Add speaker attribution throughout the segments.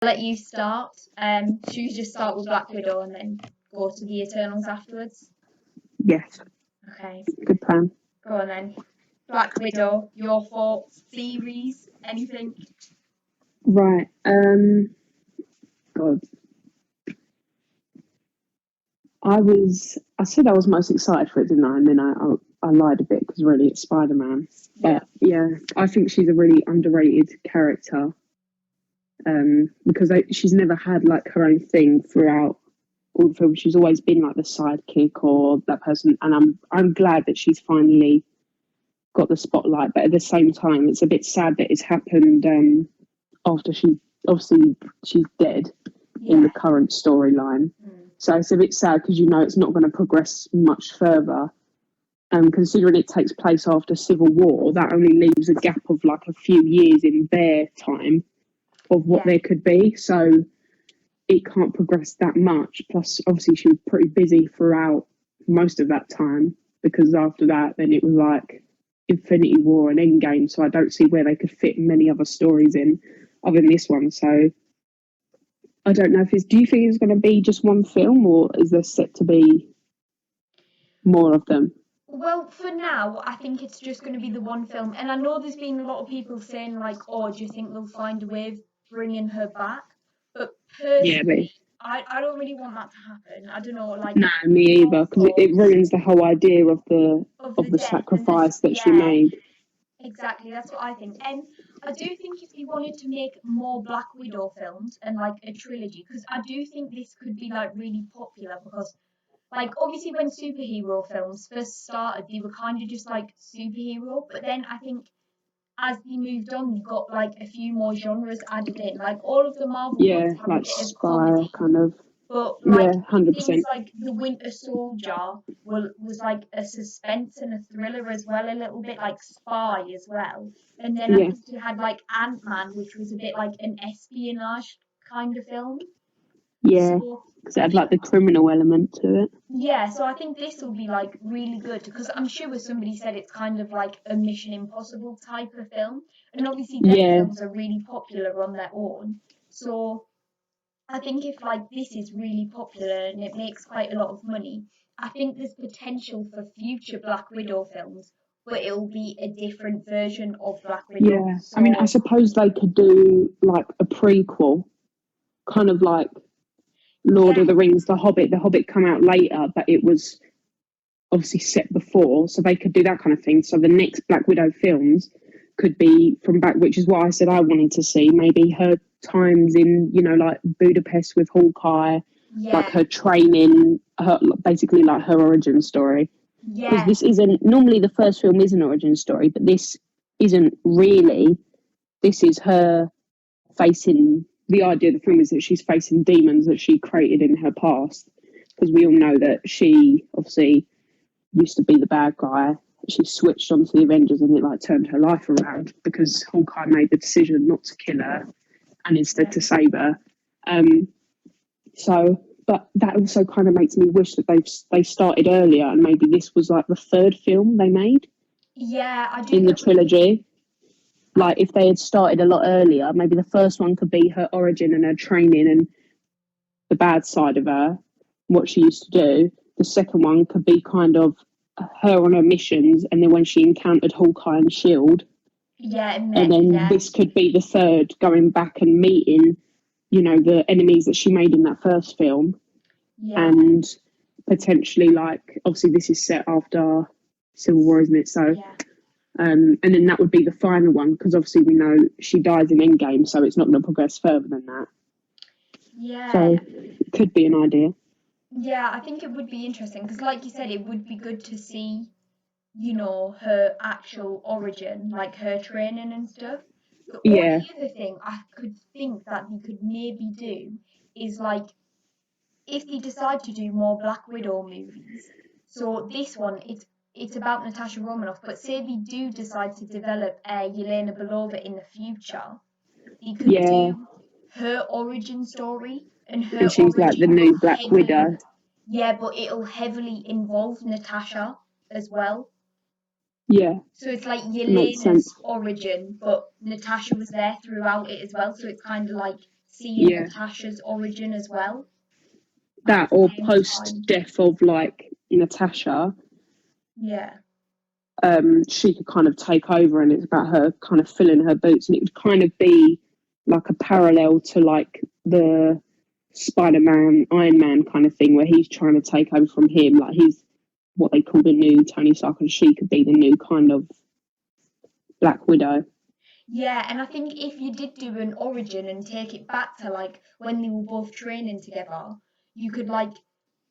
Speaker 1: Let you start. Should we just start with Black Widow and then go to the Eternals afterwards?
Speaker 2: Yes,
Speaker 1: Okay,
Speaker 2: good plan.
Speaker 1: go on then. Black Widow, your thoughts, theories, anything?
Speaker 2: Right. God, I said I was most excited for it, didn't I? And then I lied a bit because really it's Spider-Man. But yeah, I think she's a really underrated character. Because she's never had like her own thing throughout all the films. She's always been like the sidekick or that person, and I'm glad that she's finally got the spotlight. But at the same time, it's a bit sad that it's happened after she's dead in the current storyline. So it's a bit sad because it's not going to progress much further. Considering it takes place after Civil War, that only leaves a gap of like a few years in their time of what there could be. So it can't progress that much. Plus, obviously, she was pretty busy throughout most of that time because after that, then it was like Infinity War and Endgame. So I don't see where they could fit many other stories in other than this one. So I don't know do you think it's going to be just one film or is there set to be more of them?
Speaker 1: Well, for now, I think it's just going to be the one film. And I know there's been a lot of people saying, like, oh, do you think they'll find a way of bringing her back? But
Speaker 2: Yeah, but
Speaker 1: personally, I don't really want that to happen. I don't know, like,
Speaker 2: no, me either, because it ruins the whole idea of the
Speaker 1: of
Speaker 2: of
Speaker 1: the
Speaker 2: the
Speaker 1: death and this,
Speaker 2: sacrifice that she made.
Speaker 1: exactly, that's what I think. And I do think if they wanted to make more Black Widow films and like a trilogy, because I do think this could be like really popular because like obviously when superhero films first started, they were kind of just like superhero, but then I think as they moved on, they got like a few more genres added in. Like all of the Marvel
Speaker 2: Yeah,
Speaker 1: ones have a
Speaker 2: like
Speaker 1: bit of
Speaker 2: spy
Speaker 1: comedy,
Speaker 2: kind of.
Speaker 1: but
Speaker 2: Yeah,
Speaker 1: like things
Speaker 2: 100%.
Speaker 1: like The Winter Soldier was like a suspense and a thriller as well, a little bit like spy as well. And then I
Speaker 2: Yeah,
Speaker 1: think you had like Ant-Man, which was a bit like an espionage kind of film.
Speaker 2: yeah,
Speaker 1: So
Speaker 2: because it
Speaker 1: I
Speaker 2: had
Speaker 1: think
Speaker 2: like the criminal element to it.
Speaker 1: so I think this will be like really good because I'm sure somebody said it's kind of like a Mission Impossible type of film. And obviously them
Speaker 2: Yeah,
Speaker 1: films are really popular on their own. So I think if like this is really popular and it makes quite a lot of money, I think there's potential for future Black Widow films, but it'll be a different version of Black Widow.
Speaker 2: yeah. I mean, I
Speaker 1: So
Speaker 2: suppose they could do like a prequel, kind of like Lord
Speaker 1: yeah,
Speaker 2: of the Rings, The Hobbit. The Hobbit come out later, but it was obviously set before, so they could do that kind of thing. So the next Black Widow films could be from back, which is what I said I wanted to see. Maybe her times in, like Budapest with Hawkeye, like
Speaker 1: yeah,
Speaker 2: her training, her basically like her origin story. Because
Speaker 1: yeah,
Speaker 2: this isn't normally the first film is an origin story, but this isn't really. This is her facing the idea of the film is that she's facing demons that she created in her past. Because we all know that she obviously used to be the bad guy. She switched onto the Avengers and it like turned her life around because Hawkeye made the decision not to kill her and instead to save her. Um, but that also kind of makes me wish that they started earlier and maybe this was like the third film they made
Speaker 1: yeah. I do
Speaker 2: in the
Speaker 1: get what you mean.
Speaker 2: trilogy. Like if they had started a lot earlier, maybe the first one could be her origin and her training and the bad side of her, what she used to do. The second one could be kind of her on her missions, and then when she encountered Hawkeye and Shield,
Speaker 1: Yeah, it
Speaker 2: and
Speaker 1: met.
Speaker 2: then
Speaker 1: Yeah,
Speaker 2: this could be the third, going back and meeting, the enemies that she made in that first film,
Speaker 1: yeah,
Speaker 2: and potentially like obviously this is set after Civil War, isn't it? So.
Speaker 1: yeah,
Speaker 2: And then that would be the final one because obviously we know she dies in Endgame, so it's not going to progress further than that.
Speaker 1: yeah.
Speaker 2: So it could be an idea.
Speaker 1: Yeah, I think it would be interesting because, like you said, it would be good to see, her actual origin, like her training and stuff. The
Speaker 2: Yeah,
Speaker 1: only other thing I could think that we could maybe do is like if they decide to do more Black Widow movies. So this one, it's about Natasha Romanoff, but say they do decide to develop Yelena Belova in the future, they could
Speaker 2: yeah.
Speaker 1: do her origin story, and her
Speaker 2: And she's like the
Speaker 1: origin will
Speaker 2: new Black
Speaker 1: heavily,
Speaker 2: Widow.
Speaker 1: yeah, but it'll heavily involve Natasha as well.
Speaker 2: Yeah,
Speaker 1: So it's like
Speaker 2: makes
Speaker 1: Yelena's
Speaker 2: sense.
Speaker 1: origin, but Natasha was there throughout it as well. So it's kind of like seeing
Speaker 2: Yeah.
Speaker 1: Natasha's origin as well at
Speaker 2: That
Speaker 1: the
Speaker 2: or
Speaker 1: same
Speaker 2: post
Speaker 1: time.
Speaker 2: death of like Natasha,
Speaker 1: Yeah.
Speaker 2: she could kind of take over, and it's about her kind of filling her boots, and it would kind of be like a parallel to like the Spider-Man, Iron Man kind of thing, where he's trying to take over from him. Like he's what they call the new Tony Stark, and she could be the new kind of Black Widow.
Speaker 1: Yeah, and I think if you did do an origin and take it back to like when they were both training together, you could like,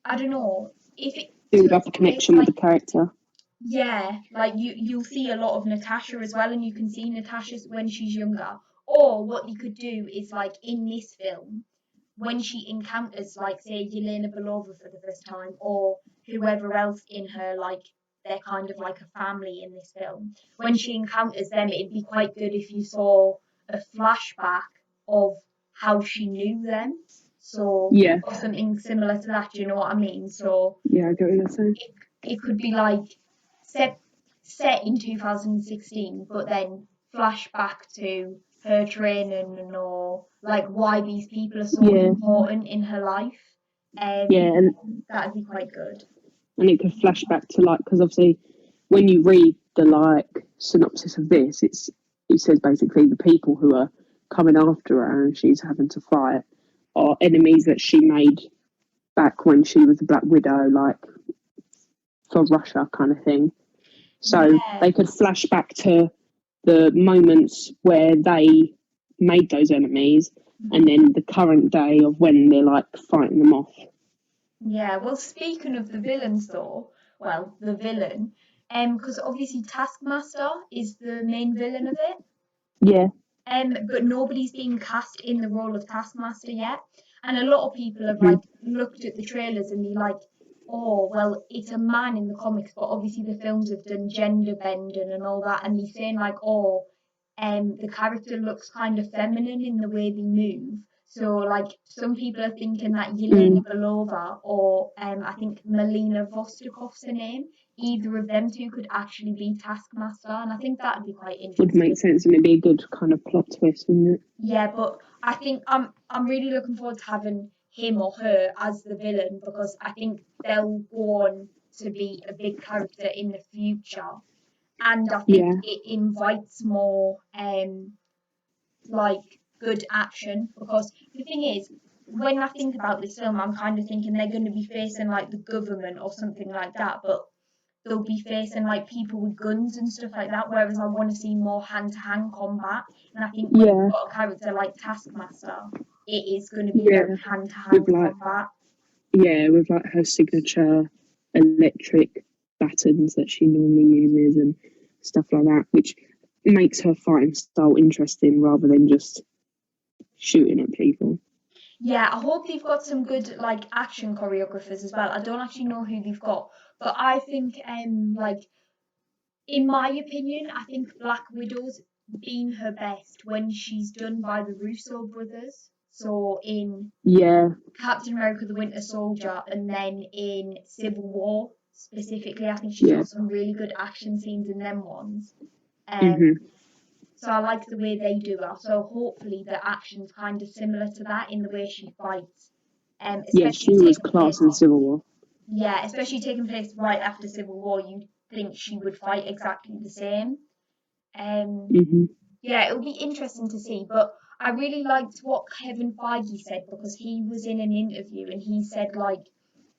Speaker 1: I don't know, if it
Speaker 2: Build
Speaker 1: took
Speaker 2: up a
Speaker 1: place
Speaker 2: connection with
Speaker 1: like,
Speaker 2: the character.
Speaker 1: yeah, like you'll see a lot of Natasha as well, and you can see Natasha when she's younger. Or what you could do is like in this film, when she encounters like say Yelena Belova for the first time, or whoever else in her like they're kind of like a family in this film. When she encounters them, it'd be quite good if you saw a flashback of how she knew them. So
Speaker 2: Yeah,
Speaker 1: or something similar to that, do you know what I mean? So
Speaker 2: yeah, I get what you're saying.
Speaker 1: it could be like set set in 2016, but then flashback to her training and or like why these people are so
Speaker 2: Yeah,
Speaker 1: important in her life.
Speaker 2: yeah,
Speaker 1: Um,
Speaker 2: and
Speaker 1: that'd be quite good.
Speaker 2: it could flash back to like because obviously when you read the like synopsis of this, it says basically the people who are coming after her and she's having to fight are enemies that she made back when she was a Black Widow, like for Russia kind of thing. So
Speaker 1: Yeah,
Speaker 2: they could flash back to the moments where they made those enemies and then the current day of when they're like fighting them off.
Speaker 1: yeah. Well, speaking of the villains, though, well, the villain, because obviously Taskmaster is the main villain of it.
Speaker 2: Yeah.
Speaker 1: But nobody's been cast in the role of Taskmaster yet. And a lot of people have like
Speaker 2: Mhm.
Speaker 1: looked at the trailers and they're like, oh, well, it's a man in the comics, but obviously the films have done gender bending and all that, and they're saying like, oh, the character looks kind of feminine in the way they move. So like some people are thinking that Yelena
Speaker 2: Mm.
Speaker 1: Belova or I think Melina Vostokov's her name, either of them two could actually be Taskmaster, and I think that'd be quite
Speaker 2: Would
Speaker 1: interesting.
Speaker 2: make sense and it'd be a good kind of plot twist, wouldn't it?
Speaker 1: Yeah, but I think I'm really looking forward to having him or her as the villain because I think they'll go on to be a big character in the future. And I think
Speaker 2: Yeah.
Speaker 1: it invites more like good action because the thing is when I think about this film I'm kind of thinking they're going to be facing like the government or something like that, but they'll be facing like people with guns and stuff like that. Whereas I want to see more hand to hand combat. And I think when you've
Speaker 2: Yeah.
Speaker 1: got a character like Taskmaster, it is going to be
Speaker 2: Yeah.
Speaker 1: very hand to
Speaker 2: With
Speaker 1: hand
Speaker 2: like
Speaker 1: combat.
Speaker 2: with like her signature electric batons that she normally uses and stuff like that, which makes her fighting style interesting rather than just shooting at people.
Speaker 1: Yeah, I hope they've got some good like action choreographers as well. I don't actually know who they've got, but I think like in my opinion, I think Black Widow's been her best when she's done by the Russo brothers. So in
Speaker 2: Yeah.
Speaker 1: Captain America the Winter Soldier and then in Civil War specifically, I think she's
Speaker 2: Yeah.
Speaker 1: got some really good action scenes in them ones. Um,
Speaker 2: Hmm.
Speaker 1: so I like the way they do her. So hopefully the action's kind of similar to that in the way she fights.
Speaker 2: Yeah,
Speaker 1: Especially
Speaker 2: she was
Speaker 1: taking
Speaker 2: class
Speaker 1: place,
Speaker 2: in Civil War.
Speaker 1: yeah, especially taking place right after Civil War, you'd think she would fight exactly the same. Um,
Speaker 2: Hmm.
Speaker 1: yeah, it'll be interesting to see. But I really liked what Kevin Feige said because he was in an interview and he said like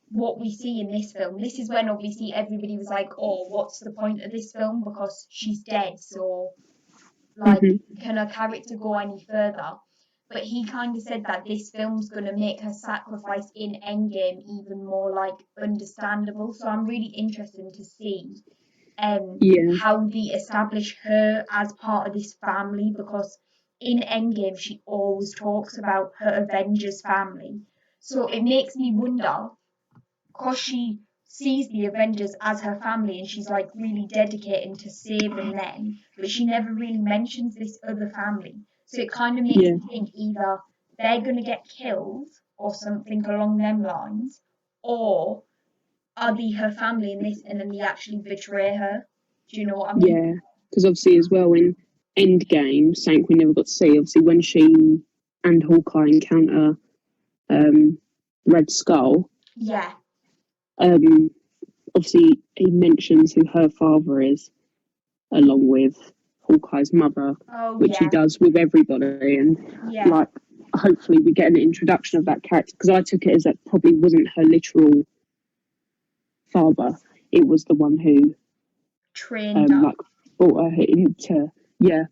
Speaker 1: what we see in this film. This is when obviously everybody was like, "Oh, what's the point of this film? Because she's dead, so like,
Speaker 2: Hmm.
Speaker 1: can her character go any further?" But he kind of said that this film's gonna make her sacrifice in Endgame even more like understandable. So I'm really interested to see
Speaker 2: Yeah.
Speaker 1: how they establish her as part of this family because in Endgame she always talks about her Avengers family. So it makes me wonder because she sees the Avengers as her family and she's like really dedicated to saving them, but she never really mentions this other family. So it kind of makes
Speaker 2: Yeah.
Speaker 1: me think either they're going to get killed or something along them lines, or are they her family in this and then they actually betray her? Do you know what I mean?
Speaker 2: Yeah. Because obviously, as well, in Endgame, something we never got to see, obviously, when she and Hawkeye encounter Red Skull,
Speaker 1: Yeah.
Speaker 2: obviously he mentions who her father is, along with Hawkeye's mother,
Speaker 1: Oh
Speaker 2: which he
Speaker 1: yeah.
Speaker 2: does with everybody. And
Speaker 1: Yeah.
Speaker 2: like, hopefully, we get an introduction of that character, because I took it as that probably wasn't her literal father. It was the one who
Speaker 1: Trained her.
Speaker 2: like brought her into the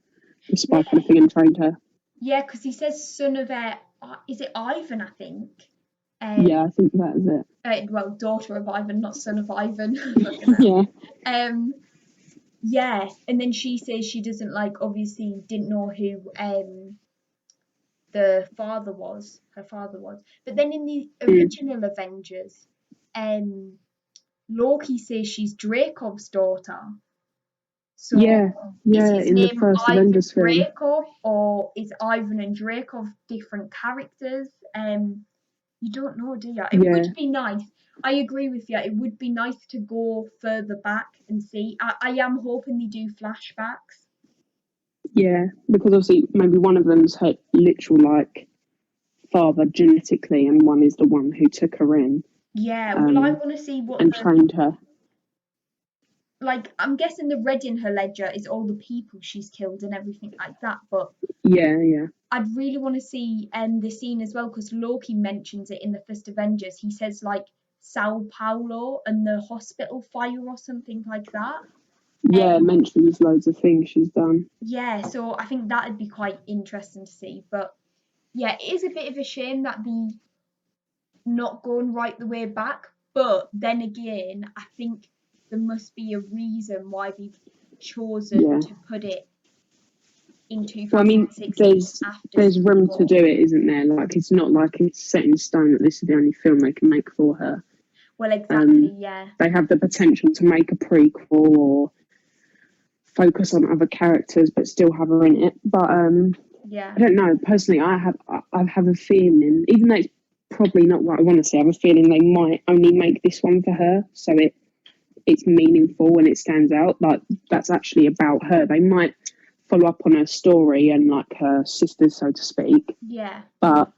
Speaker 2: spy kind
Speaker 1: Yeah.
Speaker 2: of thing and trained her.
Speaker 1: Yeah, because he says son of is it Ivan, I think?
Speaker 2: Yeah, I think that is it.
Speaker 1: Well, daughter of Ivan, not son of Ivan. Fucking
Speaker 2: Yeah,
Speaker 1: hell. Yeah, and then she says she doesn't like, obviously didn't know who the father was, her father was. But then in the
Speaker 2: mm.
Speaker 1: original Avengers, um Loki says she's Dracov's daughter. So
Speaker 2: yeah,
Speaker 1: is
Speaker 2: yeah.
Speaker 1: his
Speaker 2: In the
Speaker 1: name
Speaker 2: first
Speaker 1: Ivan
Speaker 2: Avengers film,
Speaker 1: Dracov, or is Ivan and Dracov different characters? You don't know, do you? It would
Speaker 2: yeah,
Speaker 1: be nice. I agree with you. It would be nice to go further back and see. I am hoping they do flashbacks.
Speaker 2: yeah, because obviously maybe one of them's her literal like father genetically, and one is the one who took her in
Speaker 1: Yeah, well, I want to see what
Speaker 2: and
Speaker 1: the,
Speaker 2: trained her.
Speaker 1: like, I'm guessing the red in her ledger is all the people she's killed and everything like that, but
Speaker 2: Yeah, yeah,
Speaker 1: I'd really want to see the scene as well, because Loki mentions it in the first Avengers. He says like Sao Paulo and the hospital fire or something like that.
Speaker 2: yeah.
Speaker 1: Um,
Speaker 2: Mentions loads of things she's done.
Speaker 1: yeah, so I think that'd be quite interesting to see. But yeah, it is a bit of a shame that the not going right the way back. But then again, I think there must be a reason why they've chosen
Speaker 2: Yeah.
Speaker 1: to put it in
Speaker 2: Well, I mean,
Speaker 1: 2016 after
Speaker 2: there's
Speaker 1: Civil
Speaker 2: room to
Speaker 1: War.
Speaker 2: do it, isn't there? Like, it's not like it's set in stone that this is the only film they can make for her.
Speaker 1: Well, exactly, yeah.
Speaker 2: They have the potential to make a prequel or focus on other characters, but still have her in it. But
Speaker 1: Yeah.
Speaker 2: I don't know. Personally, I have a feeling, even though it's probably not what I want to say, I have a feeling they might only make this one for her, so it's meaningful and it stands out. Like, that's actually about her. They might follow up on her story and like her sisters, so to speak.
Speaker 1: Yeah.
Speaker 2: But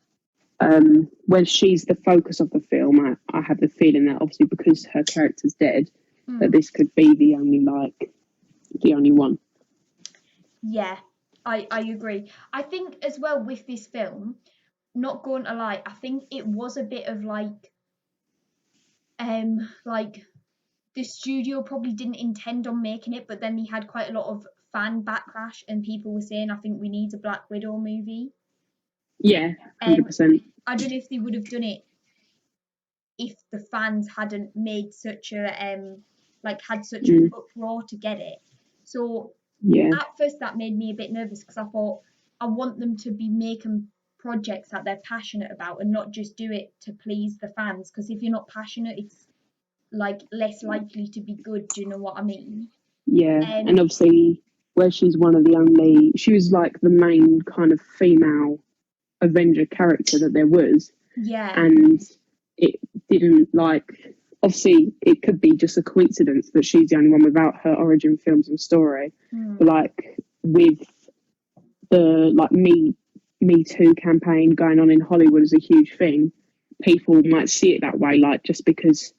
Speaker 2: when she's the focus of the film, I have the feeling that obviously because her character's dead, that this could be the only one.
Speaker 1: Yeah, I agree. I think as well with this film, not going to lie, I think it was a bit of like the studio probably didn't intend on making it, but then they had quite a lot of fan backlash and people were saying, I think we need a Black Widow movie.
Speaker 2: Yeah, 100%.
Speaker 1: I don't know if they would have done it if the fans hadn't made such a had such an uproar to get it. So
Speaker 2: Yeah,
Speaker 1: at first that made me a bit nervous because I thought I want them to be making projects that they're passionate about and not just do it to please the fans. Because if you're not passionate, it's like less likely to be good. Do you know what I mean?
Speaker 2: yeah. And obviously, where she's one of the only, she was like the main kind of female Avenger character that there was.
Speaker 1: Yeah.
Speaker 2: And it didn't like, obviously, it could be just a coincidence that she's the only one without her origin films and story. But like, with the like Me Too campaign going on in Hollywood is a huge thing. People might see it that way, like just because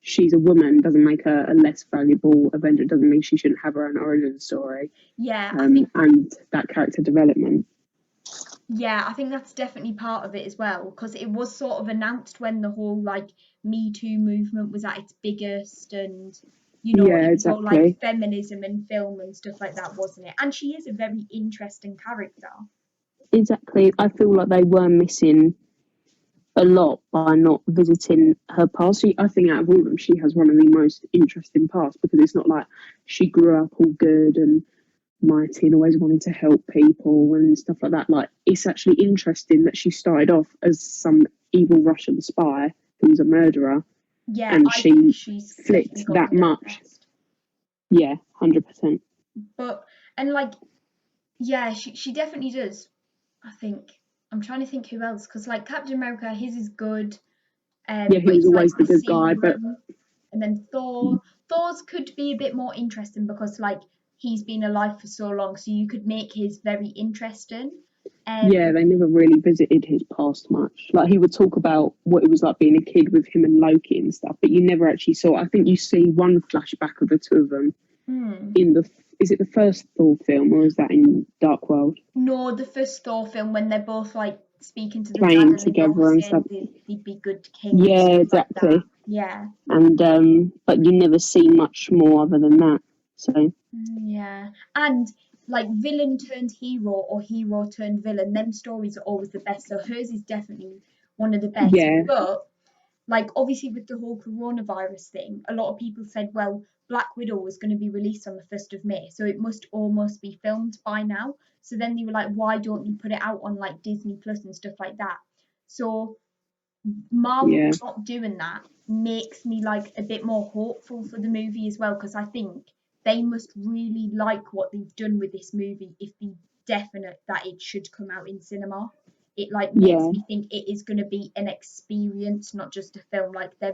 Speaker 2: she's a woman doesn't make her a less valuable Avenger. Doesn't mean she shouldn't have her own origin story.
Speaker 1: Yeah, I think
Speaker 2: and that character development.
Speaker 1: yeah, I think that's definitely part of it as well because it was sort of announced when the whole like Me Too movement was at its biggest, and
Speaker 2: Yeah,
Speaker 1: it was all like
Speaker 2: exactly.
Speaker 1: feminism in film and stuff like that, wasn't it? And she is a very interesting character.
Speaker 2: Exactly. I feel like they were missing a lot by not visiting her past. I think out of all of them, she has one of the most interesting pasts because it's not like she grew up all good and mighty and always wanting to help people and stuff like that. Like, it's actually interesting that she started off as some evil Russian spy who was a murderer,
Speaker 1: Yeah,
Speaker 2: and
Speaker 1: I think
Speaker 2: she
Speaker 1: she's definitely
Speaker 2: flipped
Speaker 1: got
Speaker 2: that
Speaker 1: the
Speaker 2: much.
Speaker 1: best.
Speaker 2: Yeah, 100%.
Speaker 1: But and like yeah, she definitely does. I think I'm trying to think who else because like Captain America, his is good,
Speaker 2: Yeah, he
Speaker 1: but
Speaker 2: was
Speaker 1: it's like
Speaker 2: always the
Speaker 1: the
Speaker 2: good guy, but
Speaker 1: serum. And then Thor's could be a bit more interesting because like he's been alive for so long, so you could make his very interesting.
Speaker 2: Yeah, they never really visited his past much. Like, he would talk about what it was like being a kid with him and Loki and stuff, but you never actually saw. I think you see one flashback of the two of them in the. Is it the first Thor film or is that in Dark World?
Speaker 1: No, the first Thor film when they're both like speaking to the dad
Speaker 2: Playing
Speaker 1: and they both
Speaker 2: together and
Speaker 1: saying
Speaker 2: stuff.
Speaker 1: they'd be good kings and
Speaker 2: Yeah,
Speaker 1: stuff like that.
Speaker 2: exactly.
Speaker 1: Yeah.
Speaker 2: And but you never see much more other than that. So
Speaker 1: Yeah. And like villain turned hero or hero turned villain, them stories are always the best. So hers is definitely one of the best.
Speaker 2: yeah,
Speaker 1: But like obviously with the whole coronavirus thing, a lot of people said, well, Black Widow was going to be released on the 1st of May, so it must almost be filmed by now. So then they were like, why don't you put it out on like Disney Plus and stuff like that? So Marvel
Speaker 2: yeah,
Speaker 1: not doing that makes me like a bit more hopeful for the movie as well, because I think they must really like what they've done with this movie if they're definite that it should come out in cinema. It like makes
Speaker 2: yeah.
Speaker 1: me think it is going to be an experience, not just a film. Like they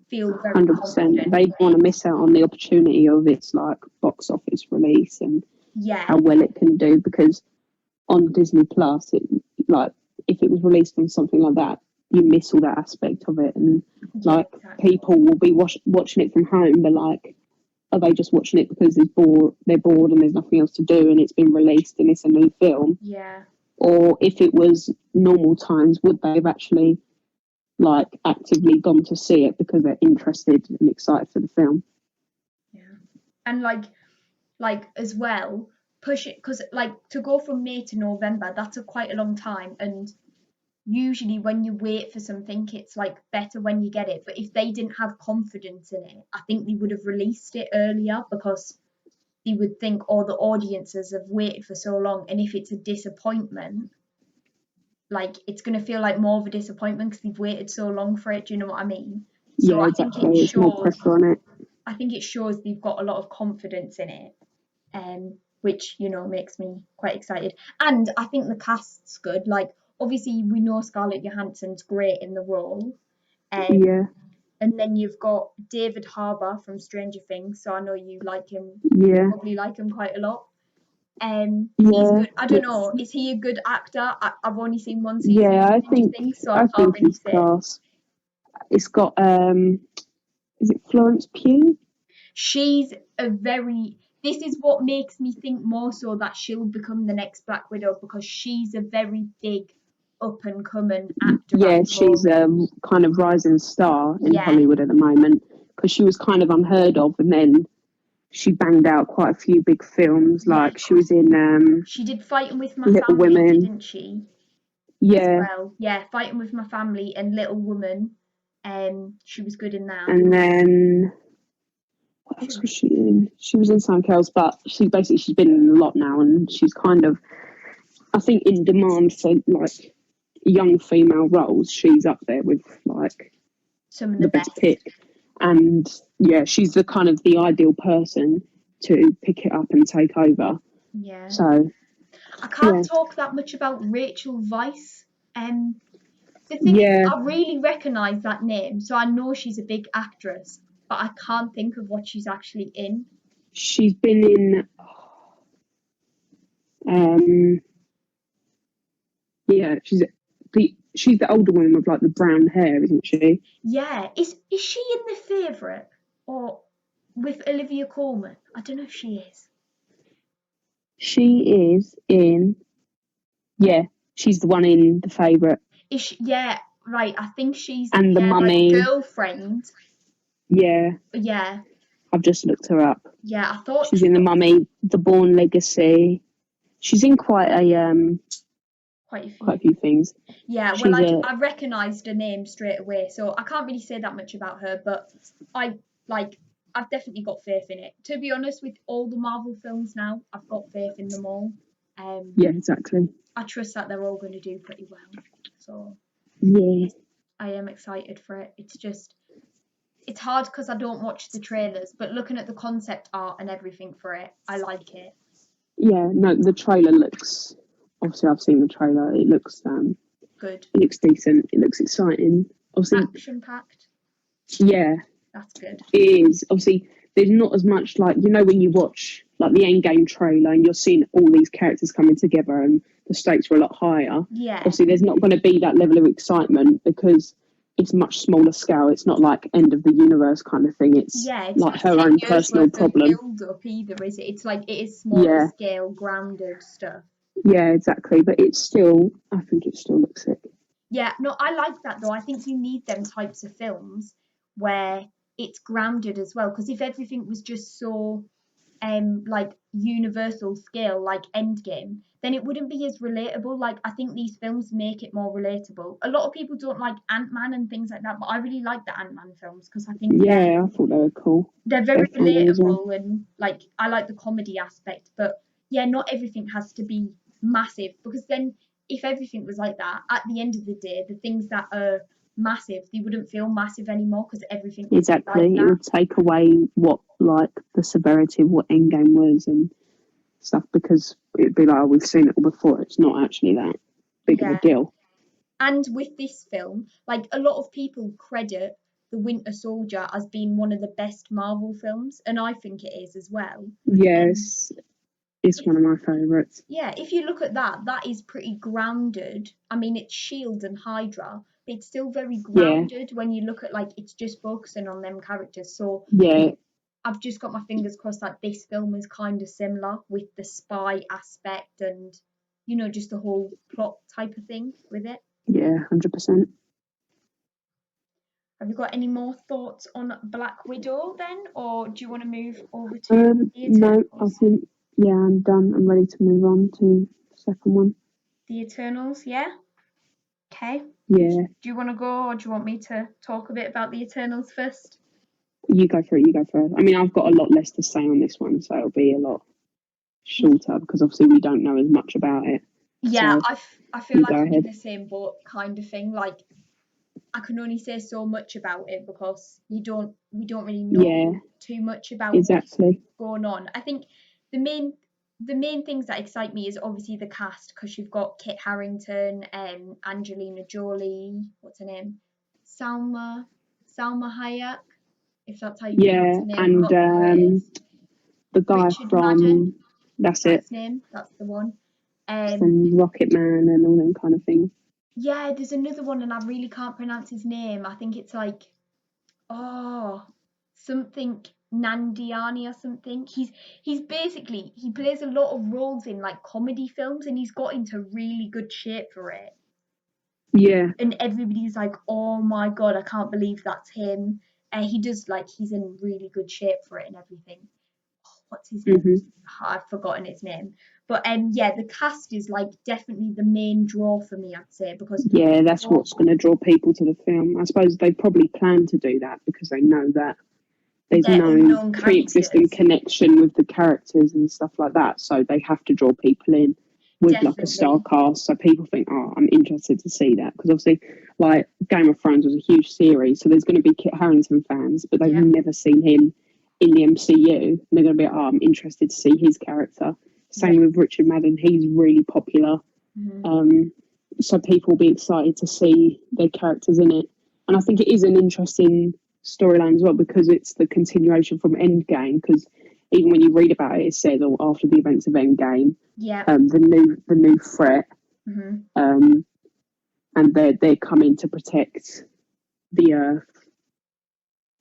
Speaker 1: feel very
Speaker 2: 100%.
Speaker 1: confident
Speaker 2: They
Speaker 1: in
Speaker 2: want
Speaker 1: it.
Speaker 2: to miss out on the opportunity of its like box office release and
Speaker 1: Yeah,
Speaker 2: how well it can do, because on Disney Plus, it like if it was released on something like that, you miss all that aspect of it, and
Speaker 1: yeah,
Speaker 2: like
Speaker 1: exactly.
Speaker 2: people will be watching it from home, but like, are they just watching it because they're bored and there's nothing else to do, and it's been released and it's a new film?
Speaker 1: Yeah,
Speaker 2: Or if it was normal times, would they have actually like actively gone to see it because they're interested and excited for the film?
Speaker 1: yeah. And like as well, push it because like to go from May to November, that's a quite a long time. And usually when you wait for something, it's like better when you get it. But if they didn't have confidence in it, I think they would have released it earlier because they would think, oh, the audiences have waited for so long. And if it's a disappointment, like it's going to feel like more of a disappointment because they've waited so long for it. Do you know what I mean? So
Speaker 2: Yeah,
Speaker 1: I think it
Speaker 2: exactly. It's more
Speaker 1: shows.
Speaker 2: pressure on it.
Speaker 1: I think it shows they've got a lot of confidence in it, which makes me quite excited. And I think the cast's good. Like obviously we know Scarlett Johansson's great in the role, um,
Speaker 2: Yeah,
Speaker 1: and then you've got David Harbour from Stranger Things, so I know you like him. You
Speaker 2: yeah,
Speaker 1: probably like him quite a lot. He's
Speaker 2: yeah.
Speaker 1: good. I don't know. Is he a good actor? I've only seen one season of
Speaker 2: Yeah,
Speaker 1: Stranger Things, so I
Speaker 2: I
Speaker 1: can't
Speaker 2: think
Speaker 1: really
Speaker 2: he's
Speaker 1: say.
Speaker 2: class. It's got is it Florence Pugh?
Speaker 1: She's a very. This is what makes me think more so that she'll become the next Black Widow because she's a very big up and coming actor at
Speaker 2: Yeah,
Speaker 1: the
Speaker 2: she's
Speaker 1: moment.
Speaker 2: a kind of rising star in
Speaker 1: Yeah,
Speaker 2: Hollywood at the moment, because she was kind of unheard of, and then she banged out quite a few big films.
Speaker 1: yeah,
Speaker 2: Like she was in
Speaker 1: she did Fighting with My
Speaker 2: Little
Speaker 1: Family,
Speaker 2: Women.
Speaker 1: didn't she? As
Speaker 2: Yeah,
Speaker 1: well. Yeah, Fighting with My Family and Little Woman. She was good in that.
Speaker 2: and then what
Speaker 1: She
Speaker 2: else
Speaker 1: was,
Speaker 2: was she in? She was in something else, but she's been in a lot now, and she's kind of, I think, in demand for like young female roles. She's up there with like
Speaker 1: some of the
Speaker 2: the best
Speaker 1: best.
Speaker 2: pick, and yeah, she's the kind of the ideal person to pick it up and take over.
Speaker 1: Yeah.
Speaker 2: So
Speaker 1: I
Speaker 2: yeah,
Speaker 1: can't talk that much about Rachel Weisz. The thing is,
Speaker 2: yeah,
Speaker 1: I really recognise that name, so I know she's a big actress, but I can't think of what she's actually in.
Speaker 2: she's been in. Um, yeah, she's the older one with like the brown hair, isn't she?
Speaker 1: Yeah, is she in The Favourite or with Olivia Colman? I don't know if she is.
Speaker 2: She is in. Yeah, she's the one in The Favourite
Speaker 1: Is she? Yeah, right. I think she's
Speaker 2: and The
Speaker 1: like
Speaker 2: Mummy.
Speaker 1: girlfriend.
Speaker 2: Yeah,
Speaker 1: Yeah,
Speaker 2: I've just looked her up.
Speaker 1: yeah. I thought
Speaker 2: She's in The Mummy, The Bourne Legacy. She's in
Speaker 1: quite a
Speaker 2: quite a
Speaker 1: few.
Speaker 2: few things.
Speaker 1: Yeah, well,
Speaker 2: She's a
Speaker 1: I recognised her name straight away, so I can't really say that much about her, but I like I've definitely got faith in it. To be honest, with all the Marvel films now, I've got faith in them all.
Speaker 2: yeah, exactly.
Speaker 1: I trust that they're all going to do pretty well. So
Speaker 2: Yeah,
Speaker 1: I am excited for it. It's hard because I don't watch the trailers, but looking at the concept art and everything for it, I like it.
Speaker 2: yeah. No, the trailer looks. Obviously, I've seen the trailer.
Speaker 1: Good.
Speaker 2: It looks decent. It looks exciting. Obviously,
Speaker 1: Action packed.
Speaker 2: yeah,
Speaker 1: That's good.
Speaker 2: it is. Obviously, there's not as much like, you know, when you watch like the Endgame trailer and you're seeing all these characters coming together and the stakes were a lot higher.
Speaker 1: Yeah.
Speaker 2: Obviously, there's not going to be that level of excitement because it's much smaller scale. It's not like end of the universe kind of thing. It's
Speaker 1: It's
Speaker 2: like
Speaker 1: not
Speaker 2: her
Speaker 1: 10
Speaker 2: own
Speaker 1: years
Speaker 2: personal
Speaker 1: worth of
Speaker 2: problem.
Speaker 1: build up either, is it? It's like it is smaller
Speaker 2: Yeah,
Speaker 1: scale, grounded stuff.
Speaker 2: yeah, exactly. But it's still, I think it still looks sick.
Speaker 1: Yeah, no, I like that though. I think you need them types of films where it's grounded as well. Because if everything was just so like universal scale like Endgame, then it wouldn't be as relatable. Like I think these films make it more relatable. A lot of people don't like Ant-Man and things like that, but I really like the Ant-Man films because I think
Speaker 2: Yeah, I thought they were cool.
Speaker 1: they're very
Speaker 2: They're funny as well.
Speaker 1: relatable and like I like the comedy aspect. But yeah, not everything has to be massive because then if everything was like that, at the end of the day, the things that are massive, they wouldn't feel massive anymore because everything would be like
Speaker 2: Exactly. It
Speaker 1: that.
Speaker 2: would take away what like the severity of what Endgame was and stuff because it'd be like, oh, we've seen it all before. It's not actually that big of a
Speaker 1: Yeah.
Speaker 2: deal.
Speaker 1: And with this film, like a lot of people credit The Winter Soldier as being one of the best Marvel films, and I think it is as well. Um,
Speaker 2: Yes, it's
Speaker 1: if,
Speaker 2: one of my favourites.
Speaker 1: yeah, if you look at that, that is pretty grounded. I mean, it's Shield and Hydra, but it's still very
Speaker 2: Yeah,
Speaker 1: grounded when you look at like it's just focusing on them characters. So
Speaker 2: yeah,
Speaker 1: I've just got my fingers crossed that this film is kind of similar with the spy aspect and just the whole plot type of thing with it.
Speaker 2: yeah, 100%.
Speaker 1: Have you got any more thoughts on Black Widow then, or do you want to move over to the
Speaker 2: No, I
Speaker 1: Eternals?
Speaker 2: think, yeah, I'm done. I'm ready to move on to the second one.
Speaker 1: The Eternals, yeah? Okay.
Speaker 2: Yeah,
Speaker 1: Do you want to go, or do you want me to talk a bit about the Eternals first?
Speaker 2: you go for it, you go first. I mean, I've got a lot less to say on this one, so it'll be a lot shorter because obviously we don't know as much about it.
Speaker 1: Yeah,
Speaker 2: So
Speaker 1: I feel
Speaker 2: you
Speaker 1: like
Speaker 2: go
Speaker 1: I'm in
Speaker 2: ahead.
Speaker 1: the same boat kind of thing. Like I can only say so much about it because we don't really know
Speaker 2: Yeah,
Speaker 1: too much about what's
Speaker 2: exactly.
Speaker 1: going on. I think the main things that excite me is obviously the cast because you've got Kit Harington, Angelina Jolie, what's her name, Salma Salma Hayek, if that's how you pronounce
Speaker 2: Yeah,
Speaker 1: her name. I'm
Speaker 2: and
Speaker 1: not sure it is.
Speaker 2: the guy
Speaker 1: Richard Madden,
Speaker 2: from, that's
Speaker 1: that's
Speaker 2: it,
Speaker 1: his name. That's the one. Um,
Speaker 2: from Rocket Man and all them kind of things.
Speaker 1: yeah, there's another one and I really can't pronounce his name. I think it's like something Nandiani or something. He's basically he plays a lot of roles in like comedy films and he's got into really good shape for it.
Speaker 2: Yeah,
Speaker 1: And everybody's like, oh my god, I can't believe that's him. And he does like he's in really good shape for it and everything. What's his name?
Speaker 2: hmm,
Speaker 1: I've forgotten his name. But yeah, the cast is like definitely the main draw for me, I'd say, because
Speaker 2: yeah,
Speaker 1: you've
Speaker 2: that's
Speaker 1: got
Speaker 2: what's going to draw people to the film. I suppose they probably plan to do that because they know that there's
Speaker 1: their
Speaker 2: no
Speaker 1: unknown
Speaker 2: pre-existing
Speaker 1: characters.
Speaker 2: connection with the characters and stuff like that. So they have to draw people in with like a star
Speaker 1: Definitely.
Speaker 2: cast, so people think, oh, I'm interested to see that because obviously, like Game of Thrones was a huge series, so there's going to be Kit Harington fans, but they've
Speaker 1: Yeah.
Speaker 2: never seen him in the MCU. And they're going to be, oh, I'm interested to see his character.
Speaker 1: Yeah.
Speaker 2: Same with Richard Madden; he's really popular.
Speaker 1: Mhm.
Speaker 2: So people will be excited to see their characters in it. And I think it is an interesting storyline as well because it's the continuation from Endgame. Because even when you read about it, it says, "Oh, after the events of Endgame,
Speaker 1: Yeah.
Speaker 2: the new threat,
Speaker 1: Mhm.
Speaker 2: um, and they're coming to protect the Earth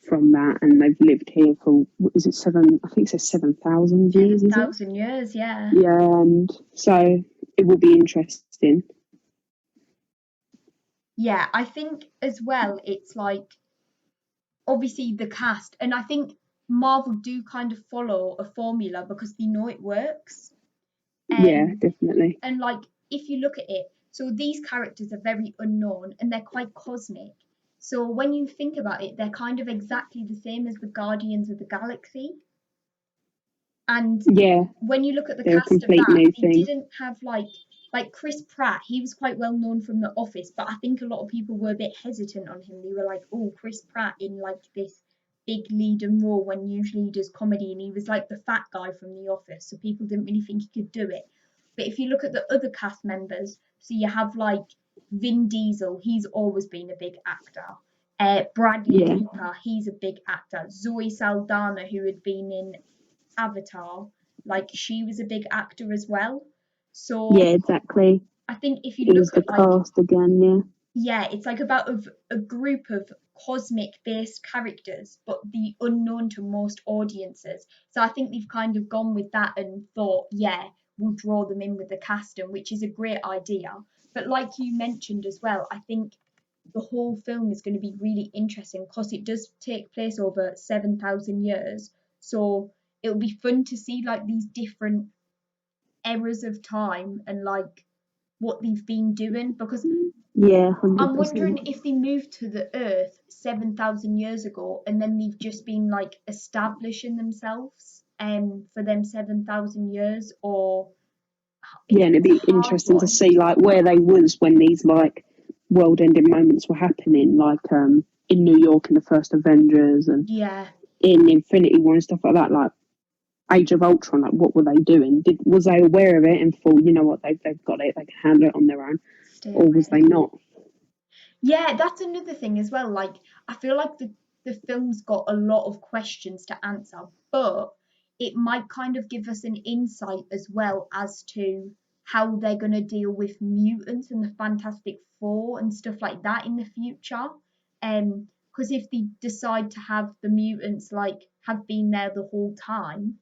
Speaker 2: from that, and they've lived here for is it seven? I think it says 7,000 years. Is it?
Speaker 1: 7,000 years, yeah.
Speaker 2: Yeah, and so it will be interesting.
Speaker 1: Yeah, I think as well, it's like obviously the cast, and I think Marvel do kind of follow a formula because they know it works.
Speaker 2: Yeah,
Speaker 1: Um,
Speaker 2: definitely.
Speaker 1: and like if you look at it, so these characters are very unknown and they're quite cosmic. So when you think about it, they're kind of exactly the same as the Guardians of the Galaxy. And
Speaker 2: Yeah,
Speaker 1: when you look at the
Speaker 2: they're a
Speaker 1: cast of
Speaker 2: complete
Speaker 1: that,
Speaker 2: new
Speaker 1: they
Speaker 2: thing.
Speaker 1: didn't have like Chris Pratt. He was quite well known from The Office, but I think a lot of people were a bit hesitant on him. They were like, "Oh, Chris Pratt in like this big leading role when usually he does comedy," and he was like the fat guy from The Office, so people didn't really think he could do it. But if you look at the other cast members, so you have like Vin Diesel. He's always been a big actor. Bradley
Speaker 2: Yeah,
Speaker 1: Cooper, he's a big actor. Zoe Saldana, who had been in Avatar, like she was a big actor as well. So
Speaker 2: yeah, exactly.
Speaker 1: I think if you
Speaker 2: It was
Speaker 1: look
Speaker 2: the
Speaker 1: at like,
Speaker 2: cast again, yeah.
Speaker 1: yeah, it's like about a group of cosmic based characters, but the unknown to most audiences. So I think they've kind of gone with that and thought, yeah, we'll draw them in with the casting, which is a great idea. But like you mentioned as well, I think the whole film is going to be really interesting because it does take place over 7,000 years. So it'll be fun to see like these different eras of time and like what they've been doing because
Speaker 2: Yeah,
Speaker 1: I'm wondering
Speaker 2: 100%.
Speaker 1: if they moved to the Earth 7,000 years ago and then they've just been like establishing themselves for them 7,000 years, or
Speaker 2: Yeah, and it'd
Speaker 1: it's
Speaker 2: be
Speaker 1: a hard
Speaker 2: interesting to
Speaker 1: one.
Speaker 2: see like where they was when these like world ending moments were happening, like in New York in the first Avengers and
Speaker 1: Yeah,
Speaker 2: in Infinity War and stuff like that, like Age of Ultron, like what were they doing? Was they aware of it and thought, you know what, they've got it, they can handle it on their own,
Speaker 1: stay
Speaker 2: or was
Speaker 1: away.
Speaker 2: they not?
Speaker 1: Yeah, that's another thing as well. Like, I feel like the film's got a lot of questions to answer, but it might kind of give us an insight as well as to how they're going to deal with mutants and the Fantastic Four and stuff like that in the future. Because if they decide to have the mutants like have been there the whole time,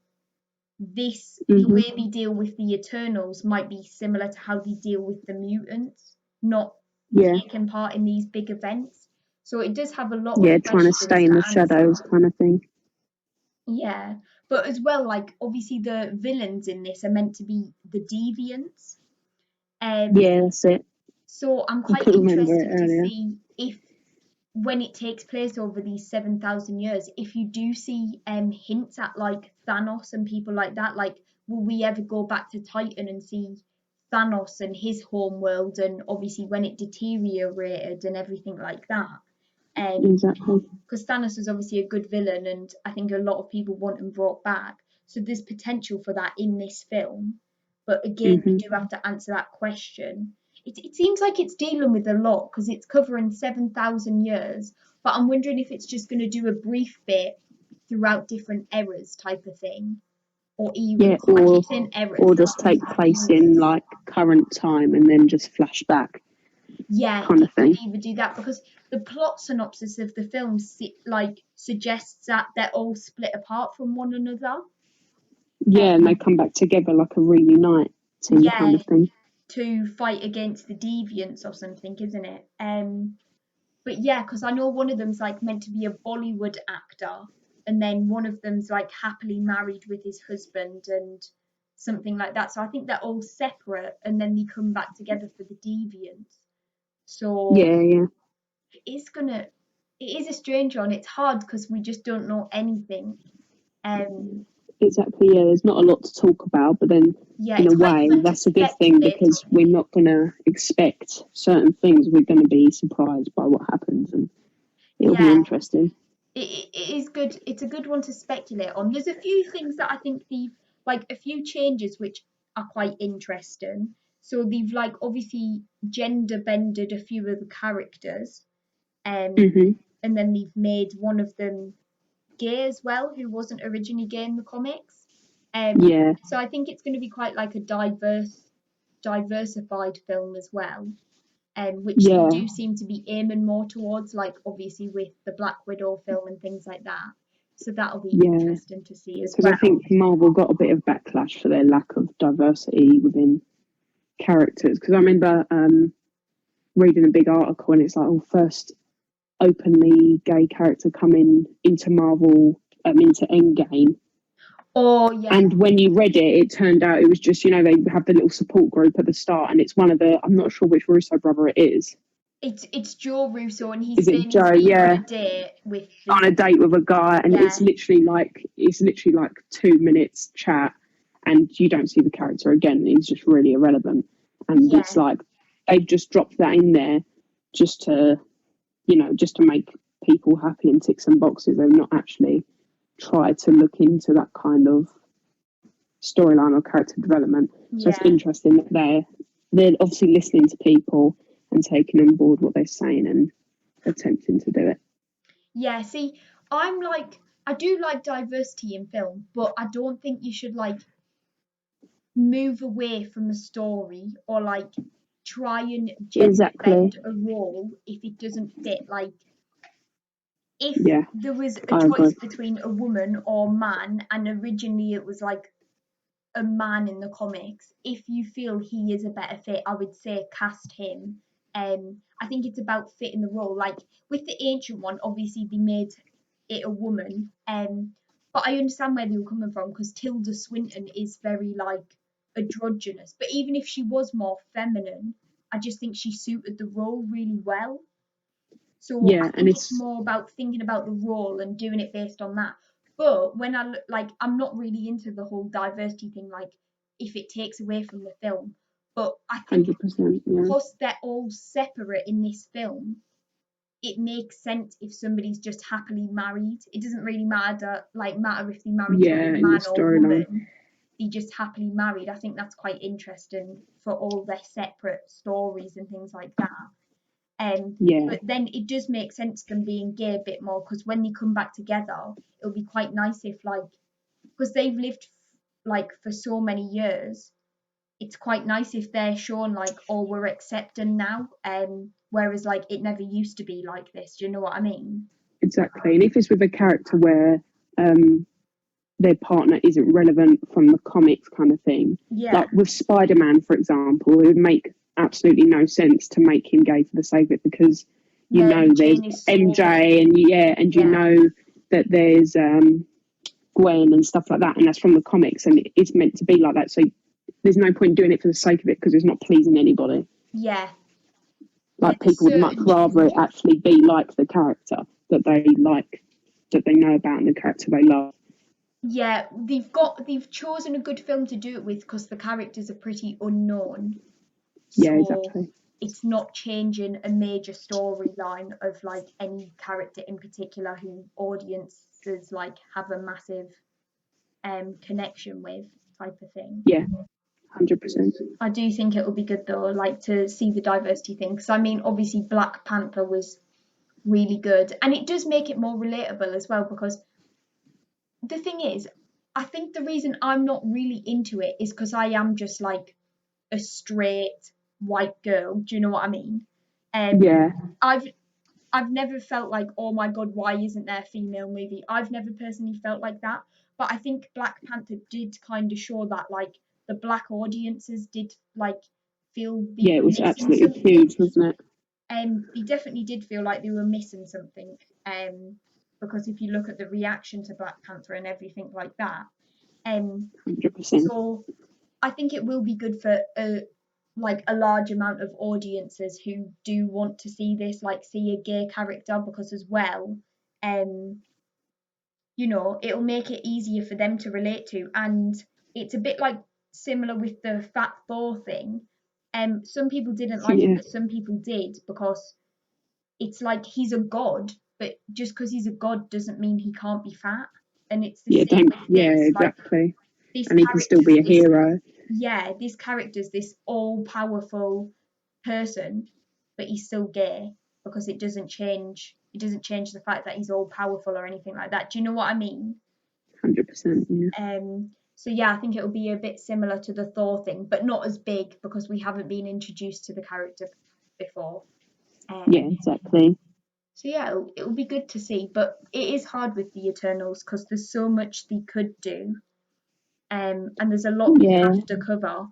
Speaker 1: the
Speaker 2: Hmm.
Speaker 1: way they deal with the Eternals might be similar to how they deal with the mutants, not
Speaker 2: Yeah,
Speaker 1: taking part in these big events. So it does have a lot of
Speaker 2: yeah, trying to
Speaker 1: questions
Speaker 2: stay in
Speaker 1: to
Speaker 2: the
Speaker 1: answer.
Speaker 2: shadows kind of thing.
Speaker 1: Yeah. But as well, like obviously the villains in this are meant to be the deviants. Um,
Speaker 2: Yeah, that's it.
Speaker 1: so I'm
Speaker 2: I
Speaker 1: quite
Speaker 2: couldn't remember it
Speaker 1: interested to
Speaker 2: earlier.
Speaker 1: see if when it takes place over these 7,000 years, if you do see hints at like Thanos and people like that, like will we ever go back to Titan and see Thanos and his home world and obviously when it deteriorated and everything like that?
Speaker 2: Exactly.
Speaker 1: Because Thanos is obviously a good villain and I think a lot of people want him brought back. So there's potential for that in this film. But again, we
Speaker 2: Hmm.
Speaker 1: do have to answer that question. It seems like it's dealing with a lot because it's covering 7,000 years. But I'm wondering if it's just going to do a brief bit throughout different eras type of thing. Or
Speaker 2: Yeah,
Speaker 1: eras. I keep saying eras,
Speaker 2: or
Speaker 1: but
Speaker 2: just
Speaker 1: I mean
Speaker 2: take place in
Speaker 1: eras.
Speaker 2: like current time and then just flash back
Speaker 1: Yeah,
Speaker 2: kind
Speaker 1: it
Speaker 2: of
Speaker 1: could
Speaker 2: thing.
Speaker 1: either do that because the plot synopsis of the film like suggests that they're all split apart from one another.
Speaker 2: Yeah, and they
Speaker 1: Um,
Speaker 2: come back together like a reuniting kind
Speaker 1: yeah,
Speaker 2: of thing.
Speaker 1: to fight against the deviants or something, isn't it? But yeah, because I know one of them's like meant to be a Bollywood actor, and then one of them's like happily married with his husband and something like that. So I think they're all separate, and then they come back together for the deviants. So
Speaker 2: Yeah, yeah,
Speaker 1: it's gonna it is a strange one. It's hard because we just don't know anything. Um,
Speaker 2: exactly. Yeah, there's not a lot to talk about, but then
Speaker 1: yeah,
Speaker 2: in
Speaker 1: it's
Speaker 2: a
Speaker 1: quite
Speaker 2: way,
Speaker 1: fun to
Speaker 2: that's a good thing
Speaker 1: speculate
Speaker 2: because
Speaker 1: on.
Speaker 2: we're not going to expect certain things. We're going to be surprised by what happens, and it'll be
Speaker 1: Yeah,
Speaker 2: interesting.
Speaker 1: it is good. It's a good one to speculate on. There's a few things that I think they've like a few changes which are quite interesting. So they've like obviously gender bended a few of the characters, um,
Speaker 2: Hmm.
Speaker 1: and then they've made one of them gay as well, who wasn't originally gay in the comics.
Speaker 2: Yeah,
Speaker 1: So I think it's going to be quite like a diversified film as well, which they
Speaker 2: yeah,
Speaker 1: do seem to be aiming more towards, like obviously with the Black Widow film and things like that. So that'll be
Speaker 2: yeah.
Speaker 1: interesting to see as
Speaker 2: Because I
Speaker 1: well.
Speaker 2: think Marvel got a bit of backlash for their lack of diversity within characters. Because I remember reading a big article and it's like, oh, first openly gay character coming into Marvel, into Endgame.
Speaker 1: Oh yeah,
Speaker 2: And when you read it, it turned out it was just, they have the little support group at the start, and it's one of I'm not sure which Russo brother it is.
Speaker 1: it's Joe Russo, and he's
Speaker 2: Is it
Speaker 1: saying he's
Speaker 2: Joe?
Speaker 1: been on
Speaker 2: Yeah,
Speaker 1: a date with
Speaker 2: on
Speaker 1: the
Speaker 2: a date with a guy, and
Speaker 1: yeah
Speaker 2: it's literally like 2 minutes chat, and you don't see the character again. He's just really irrelevant, and it's
Speaker 1: yeah
Speaker 2: like they've just dropped that in there just to make people happy and tick some boxes. They've not actually tried to look into that kind of storyline or character development. So it's
Speaker 1: yeah
Speaker 2: interesting that they're obviously listening to people and taking on board what they're saying and attempting to do it.
Speaker 1: Yeah, see, I'm like, I do like diversity in film, but I don't think you should like move away from the story or like try and gender
Speaker 2: Exactly.
Speaker 1: bend a role if it doesn't fit. Like, if
Speaker 2: Yeah,
Speaker 1: there was a
Speaker 2: I agree.
Speaker 1: choice between a woman or man, and originally it was like a man in the comics, if you feel he is a better fit, I would say cast him. I think it's about fitting the role. Like with the ancient one, obviously they made it a woman. But I understand where they were coming from because Tilda Swinton is very like androgynous. But even if she was more feminine, I just think she suited the role really well. So I
Speaker 2: Yeah, and
Speaker 1: think it's
Speaker 2: it's
Speaker 1: more about thinking about the role and doing it based on that. But when I look, like, I'm not really into the whole diversity thing, like, if it takes away from the film. But I think
Speaker 2: 100%. Yeah,
Speaker 1: because they're all separate in this film, it makes sense if somebody's just happily married. It doesn't really matter if they married to a
Speaker 2: yeah, in the
Speaker 1: man or
Speaker 2: storyline.
Speaker 1: woman. They just happily married. I think that's quite interesting for all their separate stories and things like that.
Speaker 2: Yeah,
Speaker 1: But then it does make sense them being gay a bit more because when they come back together, it'll be quite nice if like because they've lived like for so many years. It's quite nice if they're shown like, oh, we're accepting now, whereas like it never used to be like this. Do you know what I mean?
Speaker 2: exactly. And if it's with a character where um, their partner isn't relevant from the comics kind of thing,
Speaker 1: Yeah,
Speaker 2: like with Spider-Man, for example, it would make absolutely no sense to make him gay for the sake of it because you
Speaker 1: Mary
Speaker 2: know there's
Speaker 1: Jane is so
Speaker 2: MJ and you
Speaker 1: yeah,
Speaker 2: know that there's Gwen and stuff like that, and that's from the comics, and it's meant to be like that. So there's no point doing it for the sake of it because it's not pleasing anybody.
Speaker 1: yeah, yeah.
Speaker 2: Like
Speaker 1: There's
Speaker 2: people would much
Speaker 1: certain
Speaker 2: rather it actually be like the character that they like, that they know about, and the character they love.
Speaker 1: yeah, they've chosen a good film to do it with because the characters are pretty unknown.
Speaker 2: Yeah,
Speaker 1: So
Speaker 2: exactly.
Speaker 1: it's not changing a major storyline of like any character in particular who audiences like have a massive connection with type of thing.
Speaker 2: Yeah, 100%.
Speaker 1: I do think it will be good though, like to see the diversity thing. Because I mean, obviously Black Panther was really good, and it does make it more relatable as well. Because the thing is, I think the reason I'm not really into it is because I am just like a straight white girl. Do you know what I mean? Um,
Speaker 2: Yeah,
Speaker 1: I've I've never felt like, oh my god, why isn't there a female movie? I've never personally felt like that. But I think Black Panther did kind of show that like the black audiences did like feel they
Speaker 2: yeah, it
Speaker 1: were
Speaker 2: was
Speaker 1: missing
Speaker 2: absolutely
Speaker 1: something.
Speaker 2: huge, wasn't it?
Speaker 1: They definitely did feel like they were missing something. Because if you look at the reaction to Black Panther and everything like that, um,
Speaker 2: 100%.
Speaker 1: so I think it will be good for a large amount of audiences who do want to see this, like see a gay character, because as well, um, it'll make it easier for them to relate to, and it's a bit like similar with the fat Thor thing. Some people didn't like it,
Speaker 2: Yeah,
Speaker 1: but some people did because it's like he's a god, but just because he's a god doesn't mean he can't be fat. And it's the
Speaker 2: yeah,
Speaker 1: same
Speaker 2: don't,
Speaker 1: with
Speaker 2: yeah,
Speaker 1: this. Like
Speaker 2: exactly.
Speaker 1: this
Speaker 2: And he can still
Speaker 1: character's
Speaker 2: be a
Speaker 1: this
Speaker 2: hero.
Speaker 1: yeah, this character's this all powerful person, but he's still gay because it doesn't change the fact that he's all powerful or anything like that. Do you know what I mean?
Speaker 2: 100%. Yeah,
Speaker 1: So yeah, I think it'll be a bit similar to the Thor thing, but not as big because we haven't been introduced to the character before.
Speaker 2: yeah,
Speaker 1: Um,
Speaker 2: exactly.
Speaker 1: so yeah, it'll be good to see, but it is hard with the Eternals because there's so much they could do, and there's a lot they
Speaker 2: Yeah,
Speaker 1: have to cover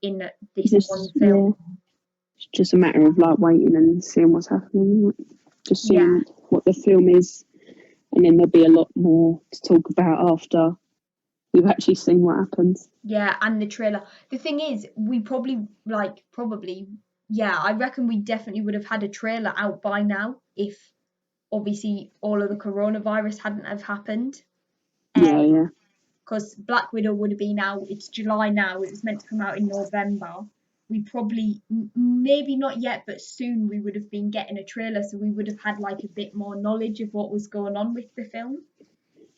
Speaker 1: in this one
Speaker 2: just
Speaker 1: film.
Speaker 2: yeah, it's just a matter of like waiting and seeing what's happening, just
Speaker 1: Yeah,
Speaker 2: seeing what the film is, and then there'll be a lot more to talk about after we've actually seen what happens.
Speaker 1: yeah, and the trailer. The thing is, we yeah, I reckon we definitely would have had a trailer out by now if obviously all of the coronavirus hadn't have happened.
Speaker 2: Yeah,
Speaker 1: Um,
Speaker 2: yeah,
Speaker 1: because Black Widow would have been out. It's July now. It was meant to come out in November. We probably, maybe not yet, but soon we would have been getting a trailer, so we would have had like a bit more knowledge of what was going on with the film.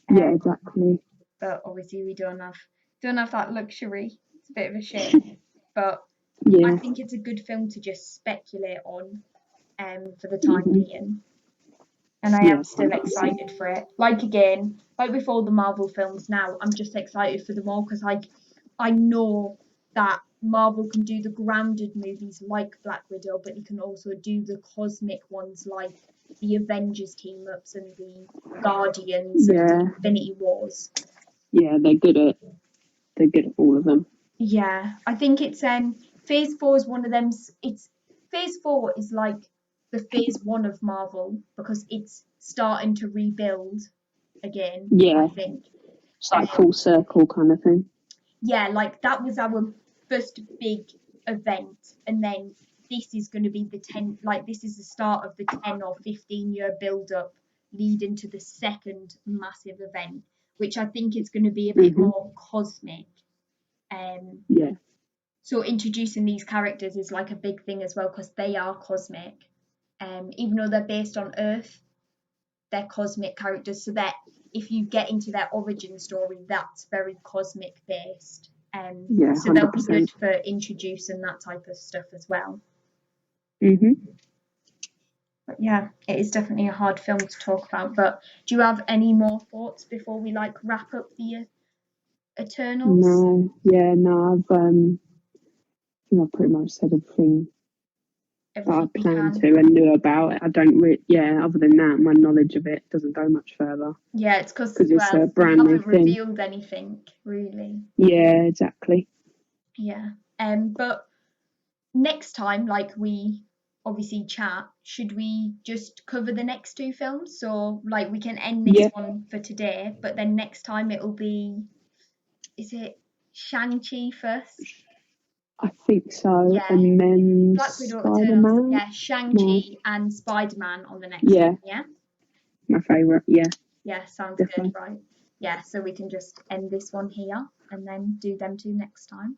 Speaker 2: yeah,
Speaker 1: Um,
Speaker 2: exactly.
Speaker 1: but obviously we don't have that luxury. It's a bit of a shame, but I
Speaker 2: Yeah,
Speaker 1: think it's a good film to just speculate on, for the time
Speaker 2: hmm
Speaker 1: being. and I am
Speaker 2: Yes,
Speaker 1: still
Speaker 2: 100%.
Speaker 1: excited for it. Like again, like with all the Marvel films now, I'm just excited for them all because like I know that Marvel can do the grounded movies like Black Widow, but they can also do the cosmic ones like the Avengers team ups and the Guardians and
Speaker 2: Yeah,
Speaker 1: Infinity Wars.
Speaker 2: yeah, they're good at all of them.
Speaker 1: Yeah, I think it's Phase 4 is one of them. It's Phase 4 is like the Phase 1 of Marvel because it's starting to rebuild again, I
Speaker 2: Yeah,
Speaker 1: think.
Speaker 2: it's like
Speaker 1: Um,
Speaker 2: full circle kind of thing.
Speaker 1: yeah, like that was our first big event, and then this is going to be the 10, like this is the start of the 10 or 15-year build up leading to the second massive event, which I think is going to be a bit
Speaker 2: Hmm.
Speaker 1: more cosmic. Um,
Speaker 2: Yeah,
Speaker 1: so introducing these characters is like a big thing as well because they are cosmic. Even though they're based on Earth, they're cosmic characters. So that if you get into their origin story, that's very cosmic based.
Speaker 2: yeah,
Speaker 1: So they'll be good
Speaker 2: 100%.
Speaker 1: for introducing that type of stuff as well.
Speaker 2: Hmm.
Speaker 1: But yeah, it is definitely a hard film to talk about. But do you have any more thoughts before we like wrap up the Eternals?
Speaker 2: No, yeah, no, I think I've pretty much said everything that I
Speaker 1: Everything we
Speaker 2: planned
Speaker 1: can.
Speaker 2: to and knew about it. I don't yeah, other than that, my knowledge of it doesn't go much further
Speaker 1: Yeah, it's because
Speaker 2: because it's a
Speaker 1: well, we
Speaker 2: brand new
Speaker 1: haven't
Speaker 2: thing.
Speaker 1: revealed anything really.
Speaker 2: Yeah, exactly.
Speaker 1: Yeah. But next time, like we obviously chat, should we just cover the next two films? So like we can end this
Speaker 2: Yeah,
Speaker 1: one for today, but then next time it'll be, is it Shang-Chi first?
Speaker 2: I think so.
Speaker 1: Yeah.
Speaker 2: And then
Speaker 1: Black Widow,
Speaker 2: Spider
Speaker 1: Eternals,
Speaker 2: Man.
Speaker 1: yeah,
Speaker 2: No,
Speaker 1: Shang-Chi and Spider-Man on the next
Speaker 2: yeah,
Speaker 1: one, yeah?
Speaker 2: my favorite. Yeah,
Speaker 1: Yeah, sounds good,
Speaker 2: definitely.
Speaker 1: right? Yeah, so we can just end this one here and then do them two next time.